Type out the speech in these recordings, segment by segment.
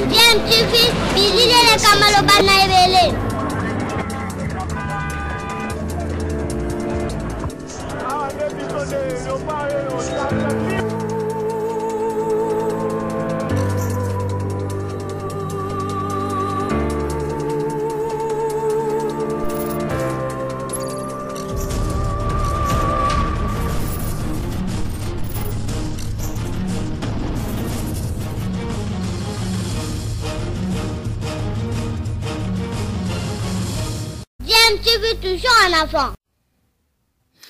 DMTV, bilile kamalo bana ebele. DMTV toujours en avant.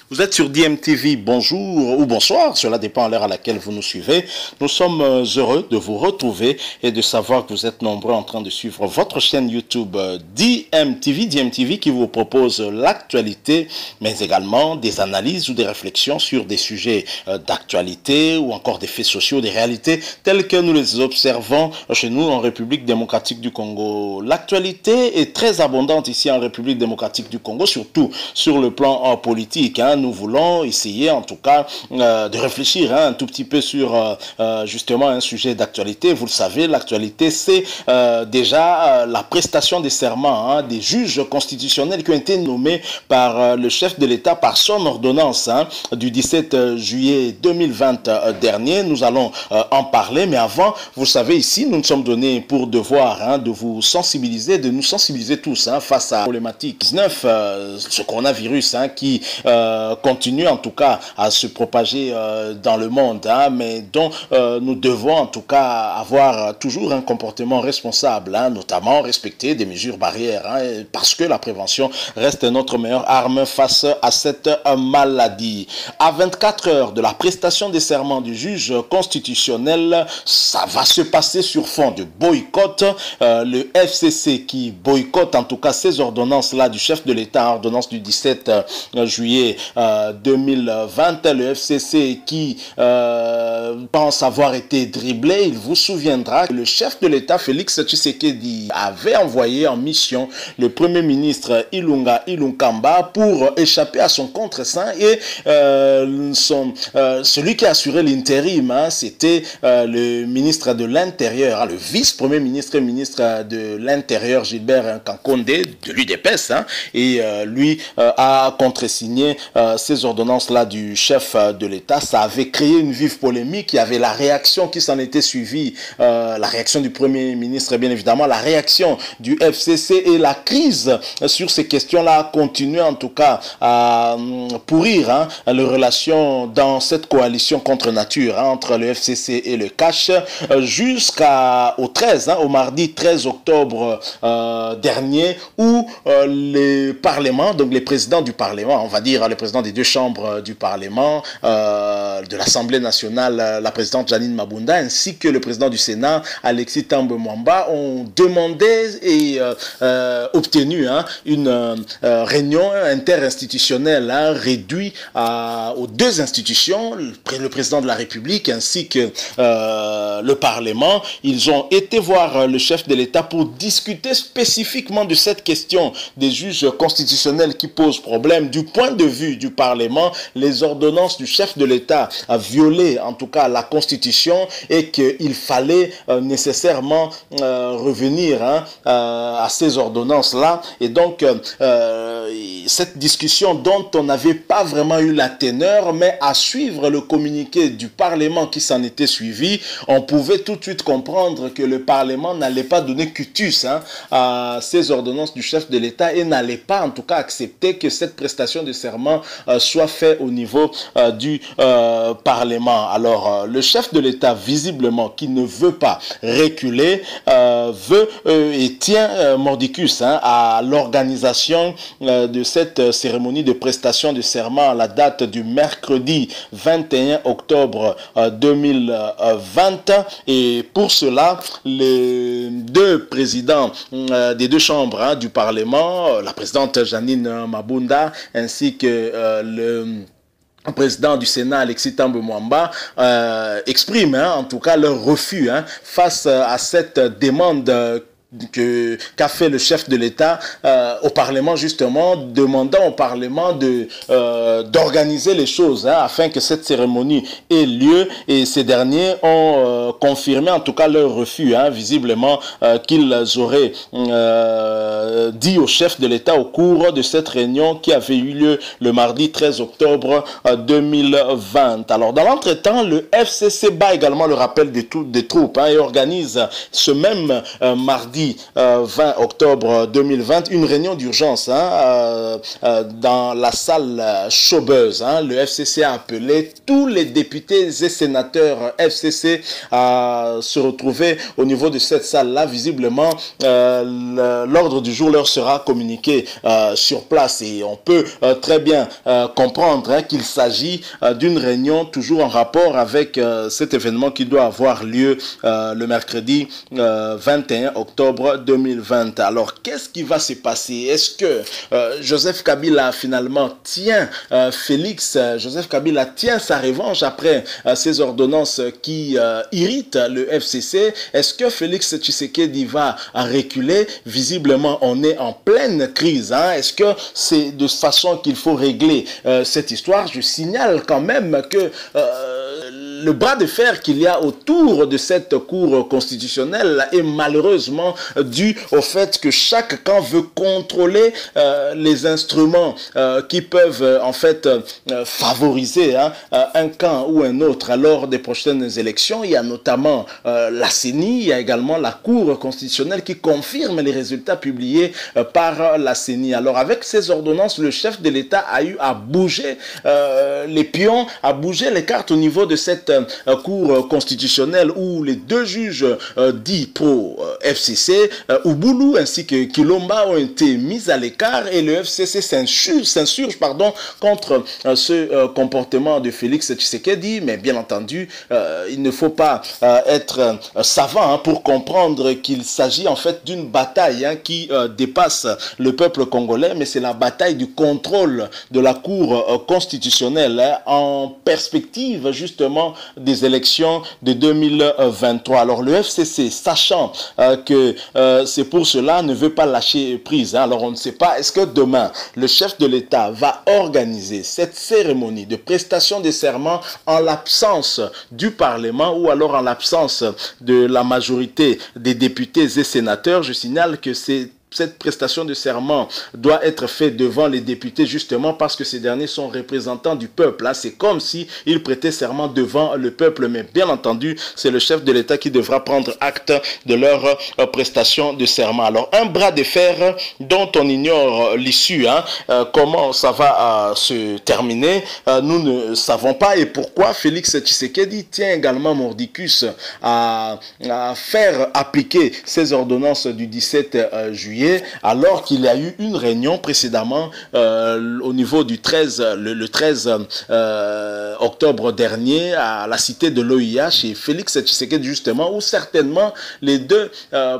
Vous êtes sur DMTV, bonjour ou bonsoir, cela dépend à l'heure à laquelle vous nous suivez. Nous sommes heureux de vous retrouver et de savoir que vous êtes nombreux en train de suivre votre chaîne YouTube DMTV qui vous propose l'actualité, mais également des analyses ou des réflexions sur des sujets d'actualité ou encore des faits sociaux, des réalités telles que nous les observons chez nous en République démocratique du Congo. L'actualité est très abondante ici en République démocratique du Congo, surtout sur le plan politique. Nous voulons essayer en tout cas de réfléchir un tout petit peu sur justement un sujet d'actualité. Vous le savez, l'actualité c'est déjà la prestation des serments des juges constitutionnels qui ont été nommés par le chef de l'État par son ordonnance du 17 juillet 2020 dernier. Nous allons en parler, mais avant, vous savez, ici nous nous sommes donnés pour devoir de vous sensibiliser, de nous sensibiliser tous face à la problématique 19, ce coronavirus qui continue en tout cas à se propager dans le monde, mais dont nous devons en tout cas avoir toujours un comportement responsable, notamment respecter des mesures barrières, parce que la prévention reste notre meilleure arme face à cette maladie. À 24 heures de la prestation des serments du juge constitutionnel, ça va se passer sur fond de boycott. Le FCC qui boycotte en tout cas ces ordonnances-là du chef de l'État, ordonnance du 17 juillet 2020, le FCC qui pense avoir été dribblé. Il vous souviendra que le chef de l'État, Félix Tshisekedi, avait envoyé en mission le Premier ministre Ilunga Ilunkamba pour échapper à son contre-sein et celui qui assurait l'intérim, c'était le ministre de l'Intérieur, le vice-premier ministre et ministre de l'Intérieur, Gilbert Kankonde, de l'UDPS, et lui a contresigné ces ordonnances-là du chef de l'État. Ça avait créé une vive polémique. Il y avait la réaction qui s'en était suivie, la réaction du Premier ministre, bien évidemment, la réaction du FCC et la crise sur ces questions-là a continué en tout cas à pourrir les relations dans cette coalition contre nature entre le FCC et le CACH jusqu'au 13, au mardi 13 octobre dernier, où les parlements, donc les présidents du Parlement, on va dire les présidents des deux chambres du Parlement, de l'Assemblée nationale, la présidente Janine Mabunda, ainsi que le président du Sénat, Alexis Tambe Mwamba, ont demandé et obtenu une réunion interinstitutionnelle réduite aux deux institutions, le président de la République ainsi que le Parlement. Ils ont été voir le chef de l'État pour discuter spécifiquement de cette question des juges constitutionnels qui posent problème du point de vue du Parlement. Les ordonnances du chef de l'État a violé en tout cas la Constitution et qu'il fallait nécessairement revenir à ces ordonnances-là. Et donc, cette discussion dont on n'avait pas vraiment eu la teneur, mais à suivre le communiqué du Parlement qui s'en était suivi, on pouvait tout de suite comprendre que le Parlement n'allait pas donner cutus à ces ordonnances du chef de l'État et n'allait pas en tout cas accepter que cette prestation de serment soit faite au niveau du Parlement. Alors, le chef de l'État, visiblement, qui ne veut pas reculer, veut et tient mordicus à l'organisation de cette cérémonie de prestation de serment à la date du mercredi 21 octobre 2020. Et pour cela, les deux présidents des deux chambres du Parlement, la présidente Janine Mabunda ainsi que le président du Sénat, Alexis Tambe Mwamba, exprime en tout cas leur refus face à cette demande qu'a fait le chef de l'État au Parlement, justement, demandant au Parlement d'organiser les choses afin que cette cérémonie ait lieu, et ces derniers ont confirmé en tout cas leur refus, visiblement qu'ils auraient dit au chef de l'État au cours de cette réunion qui avait eu lieu le mardi 13 octobre 2020. Alors dans l'entretemps, le FCC bat également le rappel des troupes et organise ce même mardi 20 octobre 2020 une réunion d'urgence dans la salle Chaubeuse. Le FCC a appelé tous les députés et sénateurs FCC à se retrouver au niveau de cette salle-là. Visiblement, l'ordre du jour leur sera communiqué sur place, et on peut très bien comprendre qu'il s'agit d'une réunion toujours en rapport avec cet événement qui doit avoir lieu le mercredi 21 octobre 2020. Alors, qu'est-ce qui va se passer? Est-ce que Joseph Kabila finalement tient Joseph Kabila tient sa revanche après ces ordonnances qui irritent le FCC? Est-ce que Félix Tshisekedi va reculer? Visiblement, on est en pleine crise. Est-ce que c'est de cette façon qu'il faut régler cette histoire? Je signale quand même que le bras de fer qu'il y a autour de cette cour constitutionnelle est malheureusement dû au fait que chaque camp veut contrôler les instruments qui peuvent en fait favoriser un camp ou un autre lors des prochaines élections. Il y a notamment la CENI, il y a également la Cour constitutionnelle qui confirme les résultats publiés par la CENI. Alors avec ces ordonnances, le chef de l'État a eu à bouger les pions, à bouger les cartes au niveau de cette Cour constitutionnelle où les deux juges dits pro-FCC, Ouboulou ainsi que Kilomba, ont été mis à l'écart, et le FCC s'insurge contre ce comportement de Félix Tshisekedi. Mais bien entendu, il ne faut pas être savant pour comprendre qu'il s'agit en fait d'une bataille qui dépasse le peuple congolais, mais c'est la bataille du contrôle de la Cour constitutionnelle en perspective justement des élections de 2023. Alors le FCC, sachant que c'est pour cela, ne veut pas lâcher prise. Alors on ne sait pas, est-ce que demain le chef de l'État va organiser cette cérémonie de prestation de serment en l'absence du Parlement, ou alors en l'absence de la majorité des députés et sénateurs? Je signale que cette prestation de serment doit être faite devant les députés, justement parce que ces derniers sont représentants du peuple. C'est comme si ils prêtaient serment devant le peuple, mais bien entendu, c'est le chef de l'État qui devra prendre acte de leur prestation de serment. Alors, un bras de fer dont on ignore l'issue, comment ça va se terminer, nous ne savons pas. Et pourquoi Félix Tshisekedi tient également mordicus à faire appliquer ces ordonnances du 17 juillet, alors qu'il y a eu une réunion précédemment au niveau du 13 octobre dernier à la cité de l'OIH, et Félix Tshisekedi justement, où certainement les deux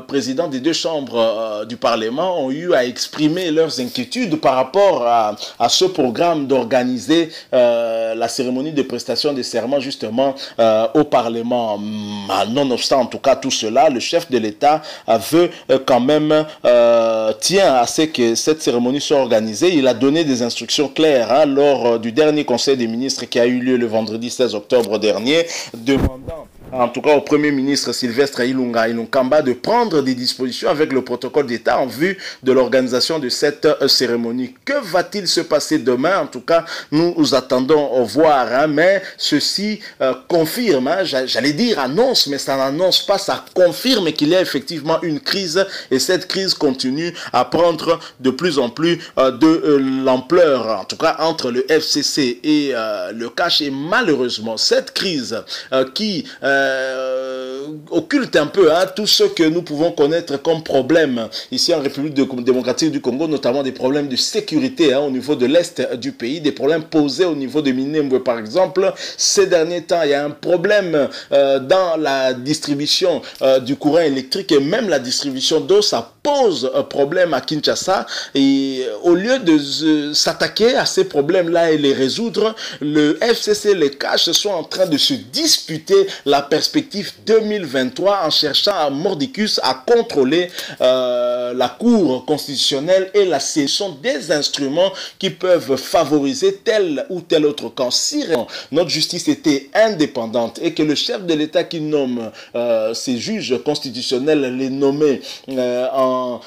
présidents des deux chambres du Parlement ont eu à exprimer leurs inquiétudes par rapport à ce programme d'organiser la cérémonie de prestation de serment justement au Parlement. Nonobstant en tout cas tout cela, le chef de l'État veut quand même tient à ce que cette cérémonie soit organisée. Il a donné des instructions claires lors du dernier conseil des ministres qui a eu lieu le vendredi 16 octobre dernier, demandant en tout cas au Premier ministre Sylvestre Ilunga de prendre des dispositions avec le protocole d'État en vue de l'organisation de cette cérémonie. Que va-t-il se passer demain? En tout cas, nous attendons voir, mais ceci confirme, j'allais dire annonce, mais ça n'annonce pas, ça confirme qu'il y a effectivement une crise, et cette crise continue à prendre de plus en plus de l'ampleur, en tout cas entre le FCC et le CACH, et malheureusement cette crise qui occulte un peu tout ce que nous pouvons connaître comme problème ici en République démocratique du Congo, notamment des problèmes de sécurité au niveau de l'Est du pays, des problèmes posés au niveau de Minembwe par exemple. Ces derniers temps, il y a un problème dans la distribution du courant électrique et même la distribution d'eau. Ça pose un problème à Kinshasa et au lieu de s'attaquer à ces problèmes-là et les résoudre, le FCC, les caches sont en train de se disputer la perspective 2023 en cherchant à mordicus à contrôler la Cour constitutionnelle et la CENI. Ce sont des instruments qui peuvent favoriser tel ou tel autre camp. Si notre justice était indépendante et que le chef de l'État qui nomme ces juges constitutionnels les nommer en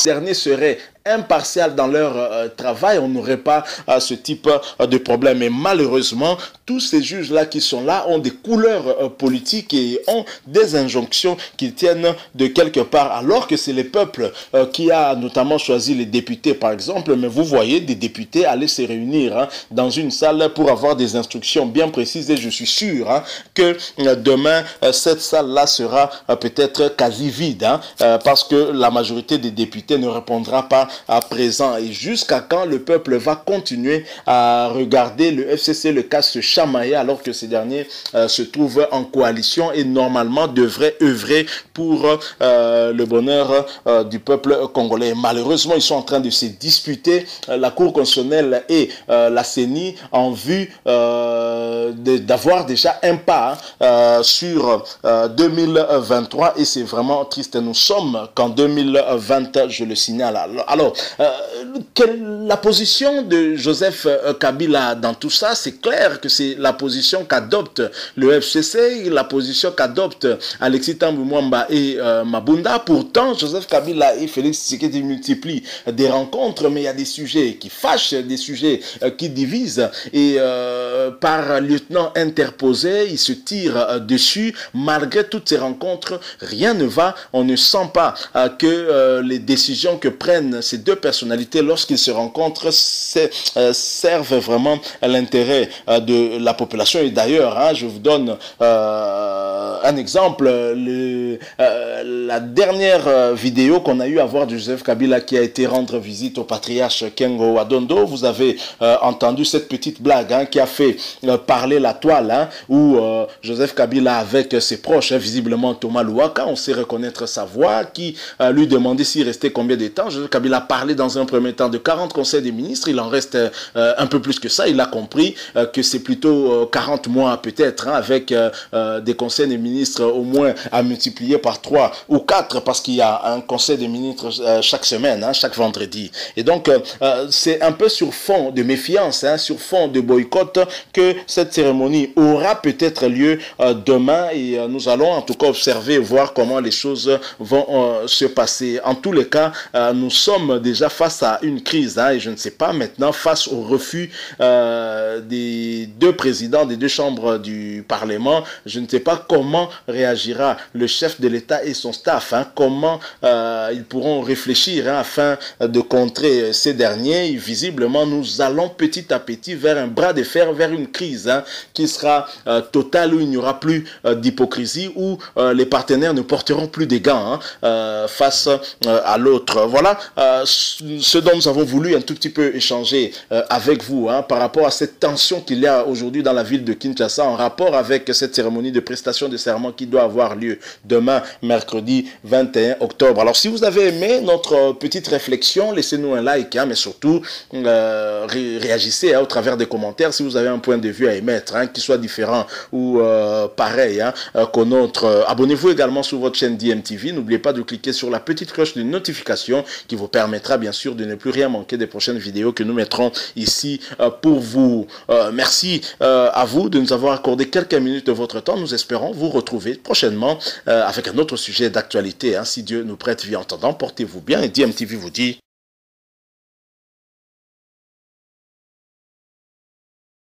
dernier serait impartial dans leur travail, on n'aurait pas ce type de problème. Mais malheureusement, tous ces juges-là qui sont là ont des couleurs politiques et ont des injonctions qui tiennent de quelque part, alors que c'est le peuple qui a notamment choisi les députés, par exemple. Mais vous voyez des députés aller se réunir dans une salle pour avoir des instructions bien précises et je suis sûr que demain, cette salle-là sera peut-être quasi vide parce que la majorité des députés ne répondra pas à présent. Et jusqu'à quand le peuple va continuer à regarder le FCC, le cas se chamailler alors que ces derniers se trouvent en coalition et normalement devraient œuvrer pour le bonheur du peuple congolais. Malheureusement, ils sont en train de se disputer la Cour constitutionnelle et la CENI en vue d'avoir déjà un pas sur 2023 et c'est vraiment triste. Nous sommes qu'en 2020, je le signale. Alors, la position de Joseph Kabila dans tout ça, c'est clair que c'est la position qu'adopte le FCC, la position qu'adopte Alexis Thambwe Mwamba et Mabunda. Pourtant, Joseph Kabila et Félix Tshisekedi multiplient des rencontres, mais il y a des sujets qui fâchent, des sujets qui divisent. Et par lieutenant interposé, ils se tirent dessus. Malgré toutes ces rencontres, rien ne va. On ne sent pas que les décisions que prennent ces deux personnalités lorsqu'ils se rencontrent servent vraiment à l'intérêt de la population. Et d'ailleurs, je vous donne un exemple. La dernière vidéo qu'on a eu à voir de Joseph Kabila qui a été rendre visite au patriarche Kengo Wadondo, vous avez entendu cette petite blague qui a fait parler la toile, où Joseph Kabila avec ses proches, visiblement Thomas Louaka, on sait reconnaître sa voix, qui lui demandait s'il restait combien de temps. Joseph Kabila a parlé dans un premier temps de 40 conseils des ministres, il en reste un peu plus que ça, il a compris que c'est plutôt 40 mois peut-être, avec des conseils des ministres au moins à multiplier par 3 ou 4 parce qu'il y a un conseil des ministres chaque semaine, chaque vendredi. Et donc c'est un peu sur fond de méfiance, sur fond de boycott que cette cérémonie aura peut-être lieu demain et nous allons en tout cas observer et voir comment les choses vont se passer. En tous les cas, nous sommes déjà face à une crise et je ne sais pas maintenant face au refus des deux présidents des deux chambres du Parlement, je ne sais pas comment réagira le chef de l'État et son staff, comment ils pourront réfléchir afin de contrer ces derniers. Et visiblement, nous allons petit à petit vers un bras de fer, vers une crise qui sera totale, où il n'y aura plus d'hypocrisie, où les partenaires ne porteront plus des gants face à l'autre. Voilà ce dont nous avons voulu un tout petit peu échanger avec vous par rapport à cette tension qu'il y a aujourd'hui dans la ville de Kinshasa en rapport avec cette cérémonie de prestation de serment qui doit avoir lieu demain, mercredi 21 octobre. Alors si vous avez aimé notre petite réflexion, laissez-nous un like, mais surtout réagissez au travers des commentaires si vous avez un point de vue à émettre, qui soit différent ou pareil qu'au nôtre. Abonnez-vous également sur votre chaîne DMTV. N'oubliez pas de cliquer sur la petite cloche de notification qui vous permettra bien sûr de ne plus rien manquer des prochaines vidéos que nous mettrons ici pour vous. Merci à vous de nous avoir accordé quelques minutes de votre temps. Nous espérons vous retrouver prochainement avec un autre sujet d'actualité. Si Dieu nous prête vie. En attendant, portez-vous bien et DMTV vous dit